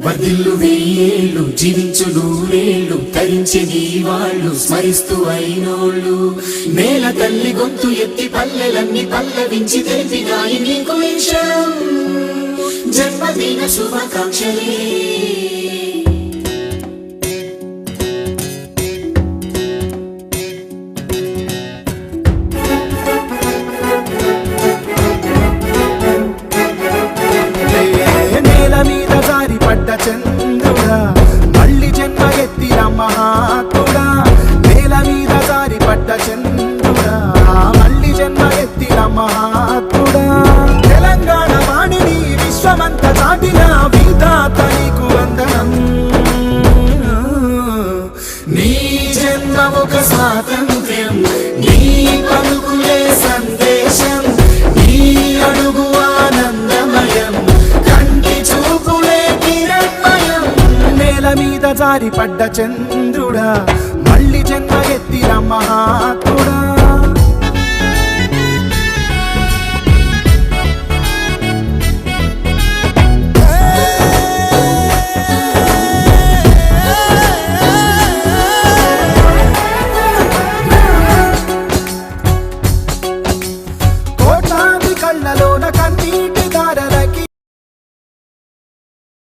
వర్ధిల్లు వెయ్యేళ్ళు జీవించు నూరేళ్ళు తరించే నీ వాళ్ళు స్మరిస్తూ అయినోళ్ళు నేల తల్లి గొంతు ఎత్తి పల్లెలన్నీ పల్లవించి తెలిపినాయి నీకు ఈ క్షణం జన్మదిన శుభాకాంక్షలే చంద్రుడా మళ్ళీ జన్మ ఎత్తిన మహాత్ముడా నేల మీద జారి పడ్డ చంద్రుడా మళ్ళీ జన్మ ఎత్తిన మహాత్ముడా తెలంగాణ వాణిని విశ్వమంత దాటిన విధాత నీకు వందనం నీ జన్మ ఒక స్వాతంత్ర్యం నీ పలుకులే సందేశం నీ అడుగు ఆనందమయం కంటి చూపులే నేల మీద జారి పడ్డ చంద్రుడా మళ్ళీ జన్మ ఎత్తిన మహాత్ముడా